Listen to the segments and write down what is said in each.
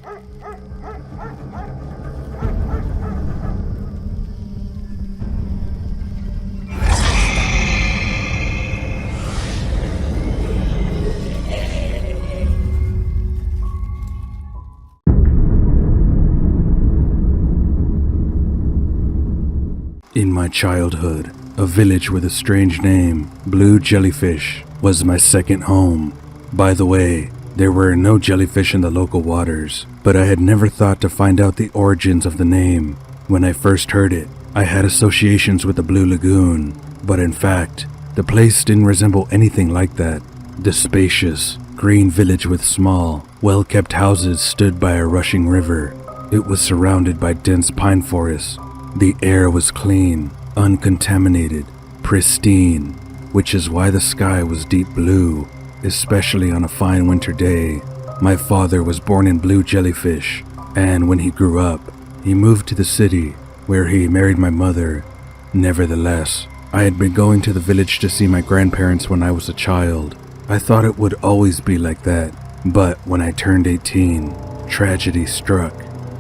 In my childhood, a village with a strange name, Blue Jellyfish, was my second home. By the way, there were no jellyfish in the local waters, but I had never thought to find out the origins of the name. When I first heard it, I had associations with the Blue Lagoon, but in fact, the place didn't resemble anything like that. The spacious, green village with small, well-kept houses stood by a rushing river. It was surrounded by dense pine forests. The air was clean, uncontaminated, pristine, which is why the sky was deep blue, especially on a fine winter day. My father was born in Blue Jellyfish, and when he grew up, he moved to the city, where he married my mother. Nevertheless, I had been going to the village to see my grandparents when I was a child. I thought it would always be like that, but when I turned 18, tragedy struck.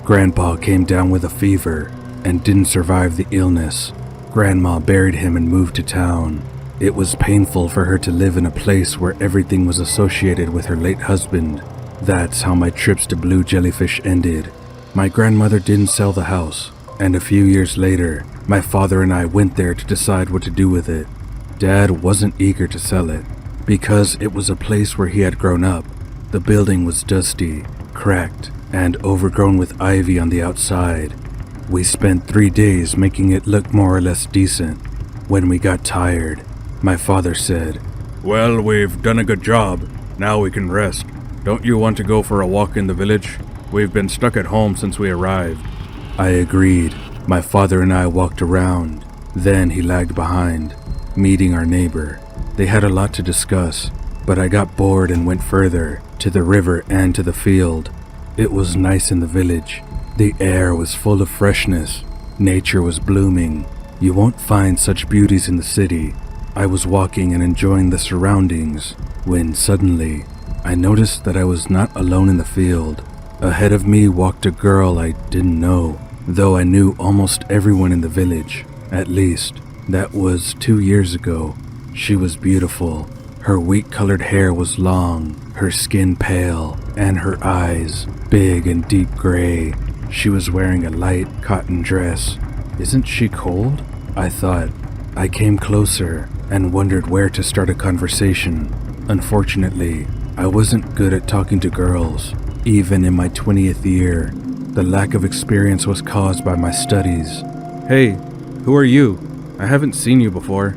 Grandpa came down with a fever and didn't survive the illness. Grandma buried him and moved to town. It was painful for her to live in a place where everything was associated with her late husband. That's how my trips to Blue Jellyfish ended. My grandmother didn't sell the house, and a few years later, my father and I went there to decide what to do with it. Dad wasn't eager to sell it, because it was a place where he had grown up. The building was dusty, cracked, and overgrown with ivy on the outside. We spent 3 days making it look more or less decent. When we got tired, my father said, "Well, we've done a good job. Now we can rest. Don't you want to go for a walk in the village? We've been stuck at home since we arrived." I agreed. My father and I walked around. Then he lagged behind, meeting our neighbor. They had a lot to discuss, but I got bored and went further, to the river and to the field. It was nice in the village. The air was full of freshness. Nature was blooming. You won't find such beauties in the city. I was walking and enjoying the surroundings when suddenly I noticed that I was not alone in the field. Ahead of me walked a girl I didn't know, though I knew almost everyone in the village. At least, that was 2 years ago. She was beautiful. Her wheat-colored hair was long, her skin pale, and her eyes big and deep gray. She was wearing a light cotton dress. Isn't she cold? I thought. I came closer and wondered where to start a conversation. Unfortunately, I wasn't good at talking to girls. Even in my 20th year, the lack of experience was caused by my studies. "Hey, who are you? I haven't seen you before.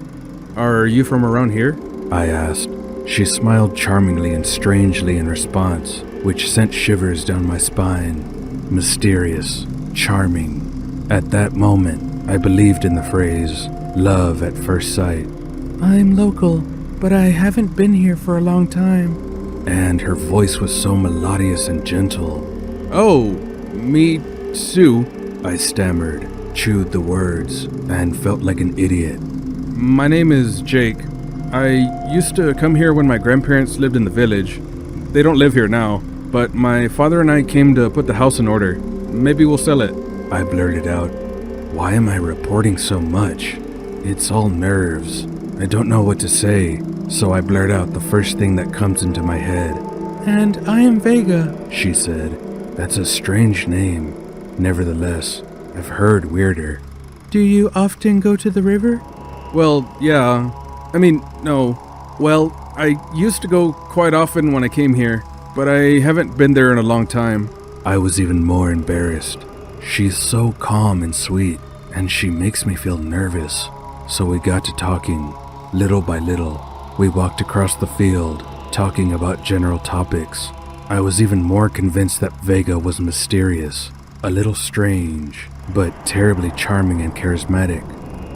Are you from around here?" I asked. She smiled charmingly and strangely in response, which sent shivers down my spine. Mysterious, charming. At that moment, I believed in the phrase, love at first sight. "I'm local, but I haven't been here for a long time." And her voice was so melodious and gentle. "Oh, me too," I stammered, chewed the words, and felt like an idiot. "My name is Jake. I used to come here when my grandparents lived in the village. They don't live here now, but my father and I came to put the house in order. Maybe we'll sell it." I blurted out. Why am I reporting so much? It's all nerves. I don't know what to say, so I blurt out the first thing that comes into my head. "And I am Vega," she said. That's a strange name. Nevertheless, I've heard weirder. "Do you often go to the river?" "Well, yeah. No. Well, I used to go quite often when I came here, but I haven't been there in a long time." I was even more embarrassed. She's so calm and sweet, and she makes me feel nervous. So we got to talking. Little by little, we walked across the field, talking about general topics. I was even more convinced that Vega was mysterious, a little strange, but terribly charming and charismatic.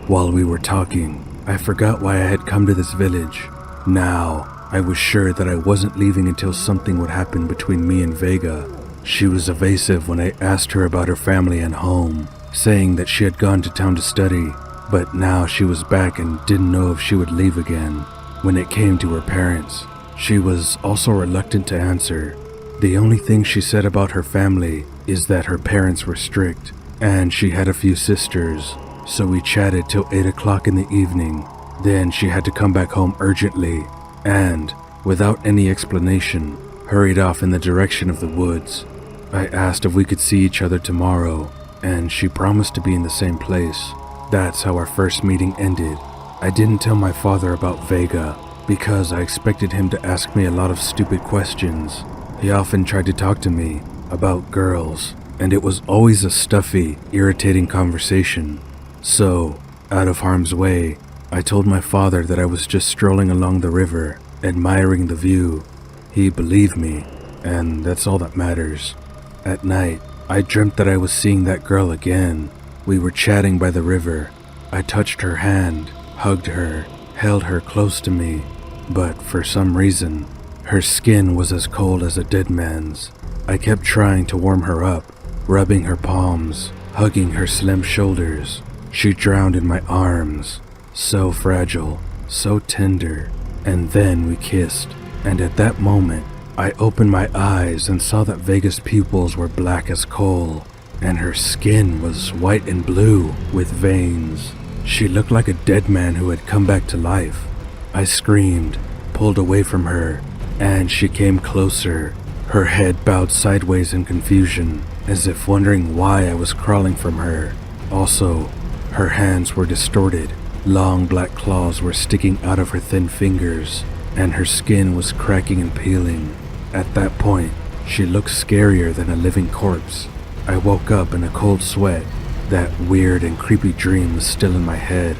While we were talking, I forgot why I had come to this village. Now, I was sure that I wasn't leaving until something would happen between me and Vega. She was evasive when I asked her about her family and home, saying that she had gone to town to study, but now she was back and didn't know if she would leave again. When it came to her parents, she was also reluctant to answer. The only thing she said about her family is that her parents were strict, and she had a few sisters, so we chatted till 8 o'clock in the evening. Then she had to come back home urgently, and, without any explanation, hurried off in the direction of the woods. I asked if we could see each other tomorrow, and she promised to be in the same place. That's how our first meeting ended. I didn't tell my father about Vega, because I expected him to ask me a lot of stupid questions. He often tried to talk to me about girls, and it was always a stuffy, irritating conversation. So, out of harm's way, I told my father that I was just strolling along the river, admiring the view. He believed me, and that's all that matters. At night, I dreamt that I was seeing that girl again. We were chatting by the river. I touched her hand, hugged her, held her close to me, but for some reason, her skin was as cold as a dead man's. I kept trying to warm her up, rubbing her palms, hugging her slim shoulders. She drowned in my arms, so fragile, so tender, and then we kissed. And at that moment, I opened my eyes and saw that Vega's pupils were black as coal, and her skin was white and blue with veins. She looked like a dead man who had come back to life. I screamed, pulled away from her, and she came closer, her head bowed sideways in confusion, as if wondering why I was crawling from her. Also, her hands were distorted. Long black claws were sticking out of her thin fingers, and her skin was cracking and peeling. At that point, she looked scarier than a living corpse. I woke up in a cold sweat. That weird and creepy dream was still in my head.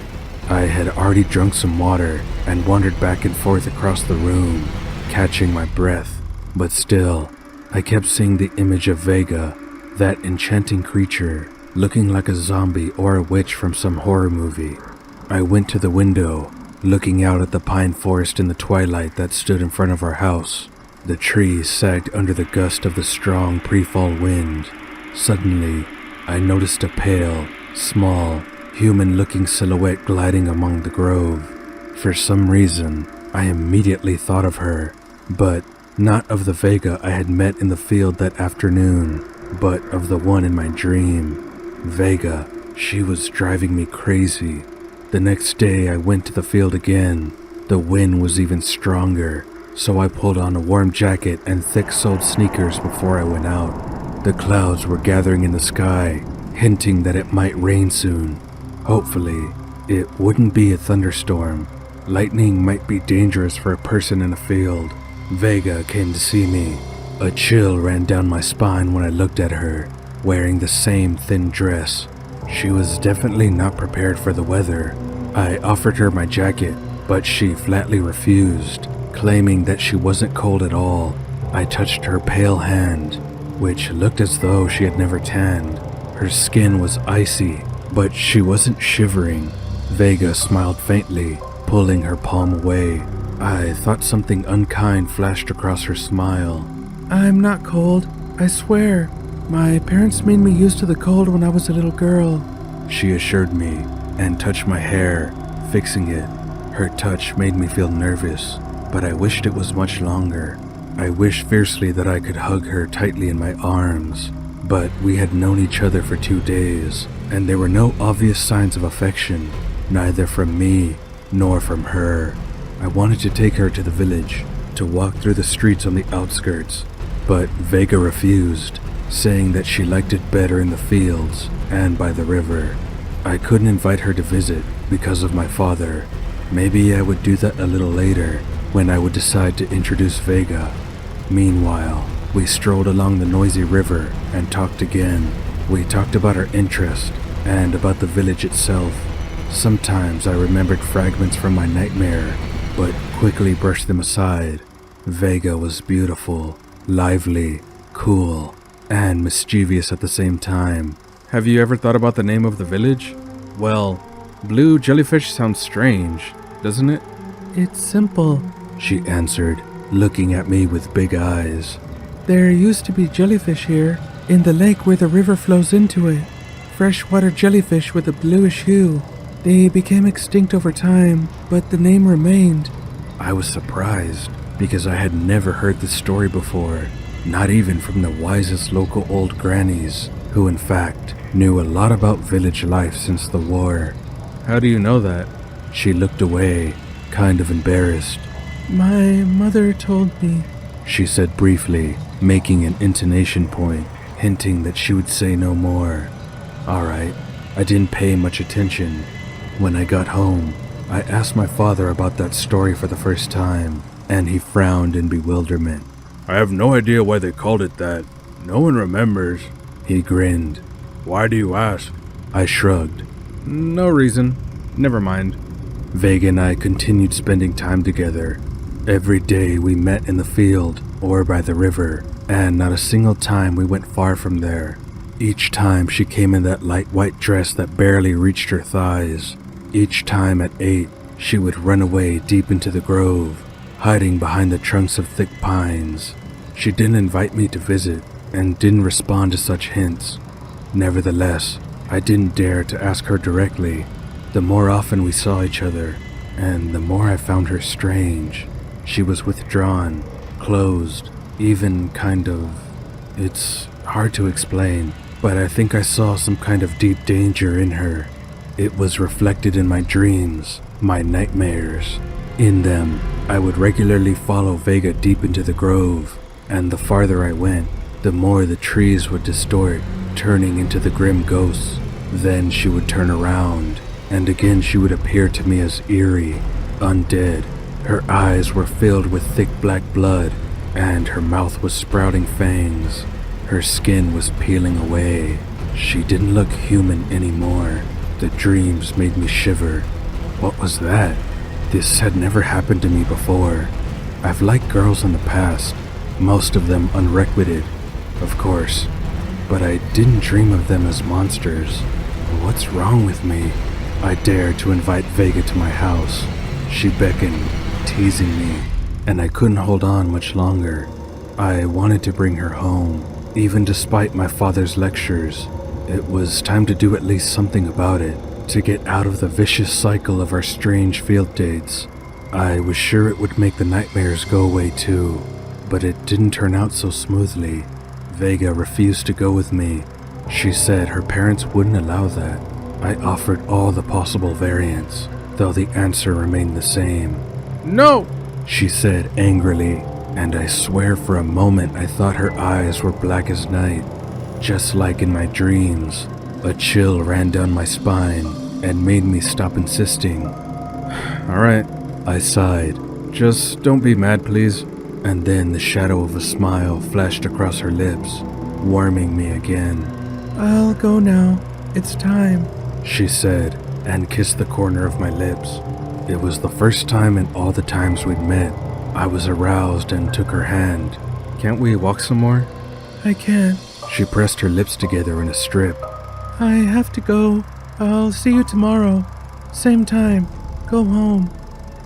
I had already drunk some water and wandered back and forth across the room, catching my breath. But still, I kept seeing the image of Vega, that enchanting creature, looking like a zombie or a witch from some horror movie. I went to the window, looking out at the pine forest in the twilight that stood in front of our house. The trees sagged under the gust of the strong pre-fall wind. Suddenly, I noticed a pale, small, human-looking silhouette gliding among the grove. For some reason, I immediately thought of her, but not of the Vega I had met in the field that afternoon, but of the one in my dream. Vega, she was driving me crazy. The next day I went to the field again. The wind was even stronger, so I pulled on a warm jacket and thick-soled sneakers before I went out. The clouds were gathering in the sky, hinting that it might rain soon. Hopefully, it wouldn't be a thunderstorm. Lightning might be dangerous for a person in a field. Vega came to see me. A chill ran down my spine when I looked at her, wearing the same thin dress. She was definitely not prepared for the weather. I offered her my jacket, but she flatly refused, claiming that she wasn't cold at all. I touched her pale hand, which looked as though she had never tanned. Her skin was icy, but she wasn't shivering. Vega smiled faintly, pulling her palm away. I thought something unkind flashed across her smile. "I'm not cold, I swear. My parents made me used to the cold when I was a little girl," she assured me, and touched my hair, fixing it. Her touch made me feel nervous, but I wished it was much longer. I wished fiercely that I could hug her tightly in my arms, but we had known each other for 2 days, and there were no obvious signs of affection, neither from me nor from her. I wanted to take her to the village, to walk through the streets on the outskirts, but Vega refused, saying that she liked it better in the fields and by the river. I couldn't invite her to visit because of my father. Maybe I would do that a little later, when I would decide to introduce Vega. Meanwhile, we strolled along the noisy river and talked again. We talked about our interest and about the village itself. Sometimes I remembered fragments from my nightmare, but quickly brushed them aside. Vega was beautiful, lively, cool, and mischievous at the same time. "Have you ever thought about the name of the village?" "Well, blue jellyfish sounds strange, doesn't it?" "It's simple," she answered, looking at me with big eyes. "There used to be jellyfish here, in the lake where the river flows into it. Freshwater jellyfish with a bluish hue. They became extinct over time, but the name remained." I was surprised, because I had never heard this story before. not even from the wisest local old grannies, who in fact knew a lot about village life since the war. How do you know that? She looked away, kind of embarrassed. My mother told me, she said briefly, making an intonation point, hinting that she would say no more. Alright, I didn't pay much attention. When I got home, I asked my father about that story for the first time, and he frowned in bewilderment. I have no idea why they called it that. No one remembers. He grinned. Why do you ask? I shrugged. No reason. Never mind. Vega and I continued spending time together. Every day we met in the field or by the river, and not a single time we went far from there. Each time she came in that light white dress that barely reached her thighs. Each time at 8, she would run away deep into the grove, hiding behind the trunks of thick pines. She didn't invite me to visit and didn't respond to such hints. Nevertheless, I didn't dare to ask her directly. The more often we saw each other, and the more I found her strange. She was withdrawn, closed, even kind of... It's hard to explain, but I think I saw some kind of deep danger in her. It was reflected in my dreams, my nightmares. In them, I would regularly follow Vega deep into the grove, and the farther I went, the more the trees would distort, turning into the grim ghosts. Then she would turn around, and again she would appear to me as eerie, undead. Her eyes were filled with thick black blood, and her mouth was sprouting fangs. Her skin was peeling away. She didn't look human anymore. The dreams made me shiver. What was that? This had never happened to me before. I've liked girls in the past, most of them unrequited, of course, but I didn't dream of them as monsters. What's wrong with me? I dared to invite Vega to my house. She beckoned, teasing me, and I couldn't hold on much longer. I wanted to bring her home, even despite my father's lectures. It was time to do at least something about it, to get out of the vicious cycle of our strange field dates. I was sure it would make the nightmares go away too, but it didn't turn out so smoothly. Vega refused to go with me. She said her parents wouldn't allow that. I offered all the possible variants, though the answer remained the same. No, she said angrily, and I swear for a moment I thought her eyes were black as night. Just like in my dreams, a chill ran down my spine and made me stop insisting. Alright, I sighed. Just don't be mad, please. And then the shadow of a smile flashed across her lips, warming me again. I'll go now. It's time, she said, and kissed the corner of my lips. It was the first time in all the times we'd met. I was aroused and took her hand. Can't we walk some more? I can't. She pressed her lips together in a strip. I have to go. I'll see you tomorrow. Same time. Go home.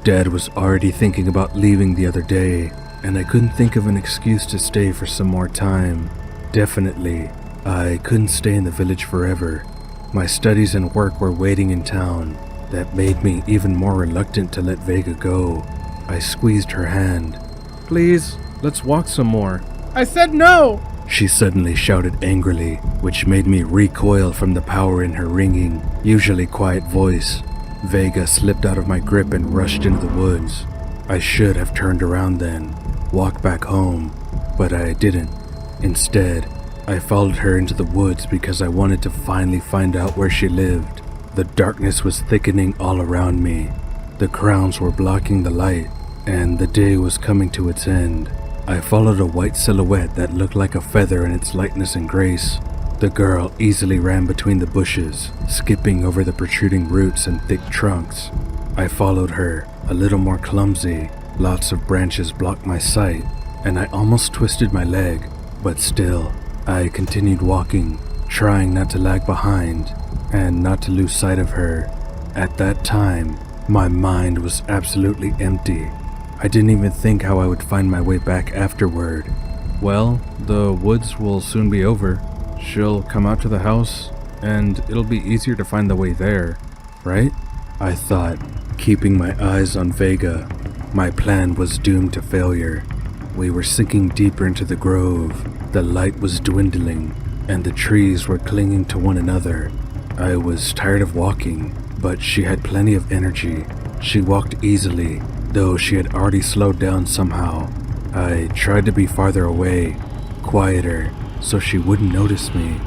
Dad was already thinking about leaving the other day, and I couldn't think of an excuse to stay for some more time. Definitely, I couldn't stay in the village forever. My studies and work were waiting in town. That made me even more reluctant to let Vega go. I squeezed her hand. Please, let's walk some more. I said no! She suddenly shouted angrily, which made me recoil from the power in her ringing, usually quiet voice. Vega slipped out of my grip and rushed into the woods. I should have turned around then, walked back home, but I didn't. Instead, I followed her into the woods because I wanted to finally find out where she lived. The darkness was thickening all around me. The crowns were blocking the light, and the day was coming to its end. I followed a white silhouette that looked like a feather in its lightness and grace. The girl easily ran between the bushes, skipping over the protruding roots and thick trunks. I followed her, a little more clumsy. Lots of branches blocked my sight, and I almost twisted my leg, but still, I continued walking, trying not to lag behind, and not to lose sight of her. At that time, my mind was absolutely empty. I didn't even think how I would find my way back afterward. Well, the woods will soon be over. She'll come out to the house, and it'll be easier to find the way there, right? I thought, keeping my eyes on Vega. My plan was doomed to failure. We were sinking deeper into the grove. The light was dwindling, and the trees were clinging to one another. I was tired of walking, but she had plenty of energy. She walked easily, though she had already slowed down somehow. I tried to be farther away, quieter, so she wouldn't notice me.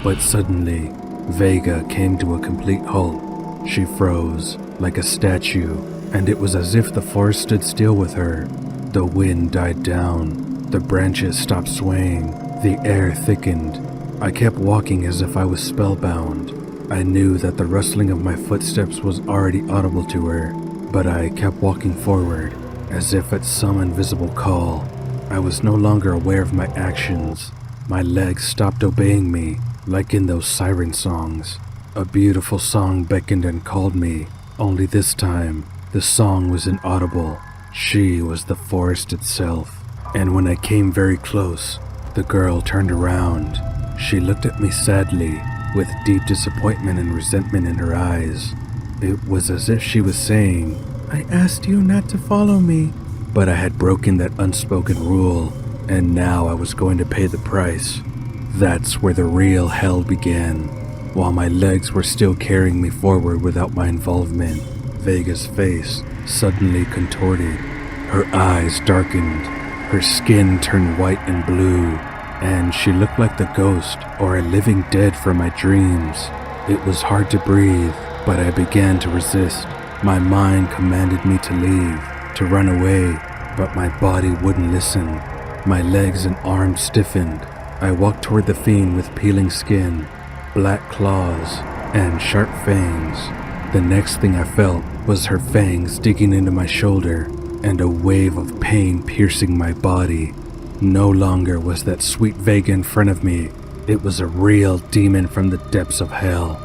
But suddenly, Vega came to a complete halt. She froze, like a statue, and it was as if the forest stood still with her. The wind died down. The branches stopped swaying. The air thickened. I kept walking as if I was spellbound. I knew that the rustling of my footsteps was already audible to her, but I kept walking forward, as if at some invisible call. I was no longer aware of my actions. My legs stopped obeying me, like in those siren songs. A beautiful song beckoned and called me, only this time, the song was inaudible. She was the forest itself. And when I came very close, the girl turned around. She looked at me sadly, with deep disappointment and resentment in her eyes. It was as if she was saying, "I asked you not to follow me." But I had broken that unspoken rule, and now I was going to pay the price. That's where the real hell began. While my legs were still carrying me forward without my involvement, Vega's face suddenly contorted. Her eyes darkened. Her skin turned white and blue, and she looked like the ghost or a living dead from my dreams. It was hard to breathe, but I began to resist. My mind commanded me to leave, to run away, but my body wouldn't listen. My legs and arms stiffened. I walked toward the fiend with peeling skin, black claws, and sharp fangs. The next thing I felt was her fangs digging into my shoulder, and a wave of pain piercing my body. No longer was that sweet Vega in front of me. It was a real demon from the depths of hell.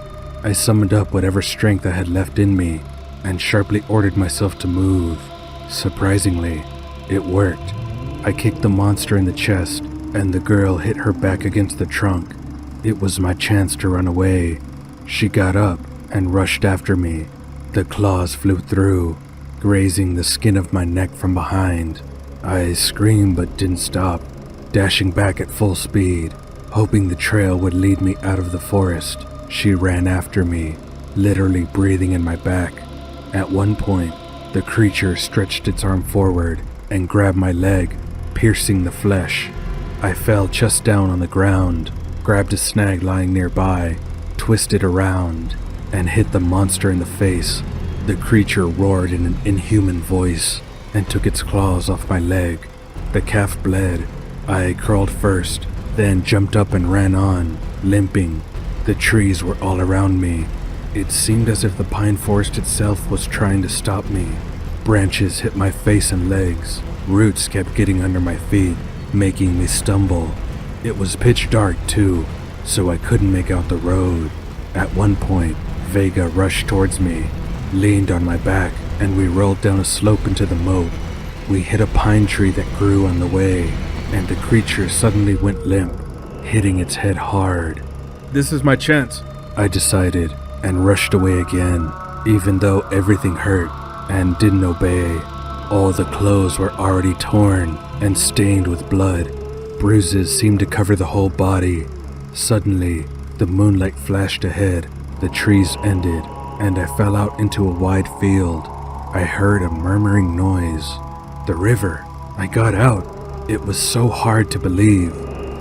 I summoned up whatever strength I had left in me, and sharply ordered myself to move. Surprisingly, it worked. I kicked the monster in the chest, and the girl hit her back against the trunk. It was my chance to run away. She got up and rushed after me. The claws flew through, grazing the skin of my neck from behind. I screamed but didn't stop, dashing back at full speed, hoping the trail would lead me out of the forest. She ran after me, literally breathing in my back. At one point, the creature stretched its arm forward and grabbed my leg, piercing the flesh. I fell chest down on the ground, grabbed a snag lying nearby, twisted around, and hit the monster in the face. The creature roared in an inhuman voice and took its claws off my leg. The calf bled. I crawled first, then jumped up and ran on, limping. The trees were all around me. It seemed as if the pine forest itself was trying to stop me. Branches hit my face and legs. Roots kept getting under my feet, making me stumble. It was pitch dark too, so I couldn't make out the road. At one point, Vega rushed towards me, leaned on my back, and we rolled down a slope into the moat. We hit a pine tree that grew on the way, and the creature suddenly went limp, hitting its head hard. "This is my chance," I decided, and rushed away again, even though everything hurt and didn't obey. All the clothes were already torn and stained with blood. Bruises seemed to cover the whole body. Suddenly, the moonlight flashed ahead, the trees ended, and I fell out into a wide field. I heard a murmuring noise. The river. I got out. It was so hard to believe.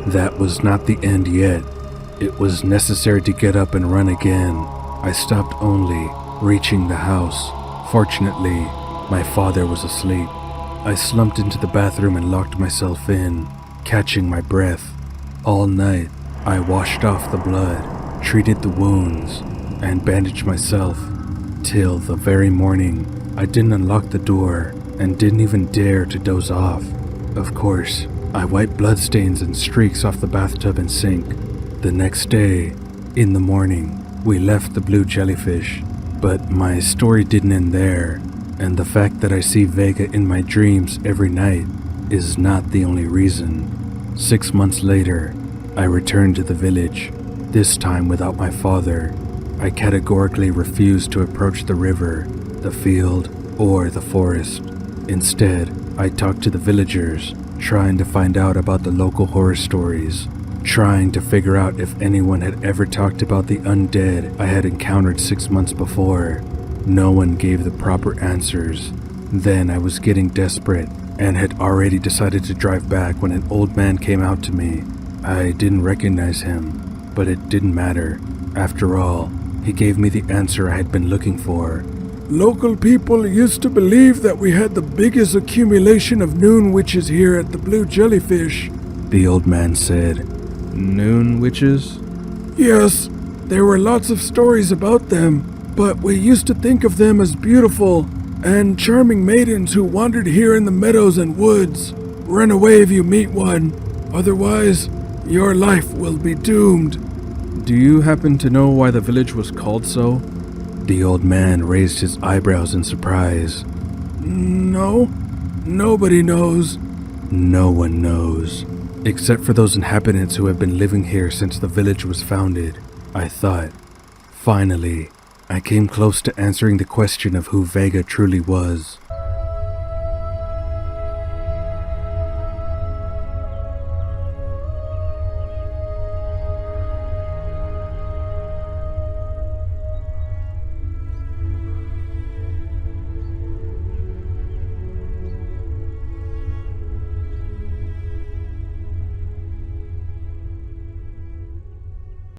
That was not the end yet. It was necessary to get up and run again. I stopped only, reaching the house. Fortunately, my father was asleep. I slumped into the bathroom and locked myself in, catching my breath. All night, I washed off the blood, treated the wounds, and bandaged myself. Till the very morning, I didn't unlock the door and didn't even dare to doze off. Of course, I wiped bloodstains and streaks off the bathtub and sink. The next day, in the morning, we left the blue jellyfish. But my story didn't end there, and the fact that I see Vega in my dreams every night is not the only reason. 6 months later, I returned to the village, this time without my father. I categorically refused to approach the river, the field, or the forest. Instead, I talked to the villagers, trying to find out about the local horror stories, trying to figure out if anyone had ever talked about the undead I had encountered 6 months before. No one gave the proper answers. Then I was getting desperate and had already decided to drive back when an old man came out to me. I didn't recognize him, but it didn't matter. After all, he gave me the answer I had been looking for. Local people used to believe that we had the biggest accumulation of noon witches here at the Blue Jellyfish, the old man said. Noon witches? Yes, there were lots of stories about them, but we used to think of them as beautiful and charming maidens who wandered here in the meadows and woods. Run away if you meet one, otherwise your life will be doomed. Do you happen to know why the village was called so? The old man raised his eyebrows in surprise. No, nobody knows. No one knows, except for those inhabitants who have been living here since the village was founded, I thought. Finally, I came close to answering the question of who Vega truly was.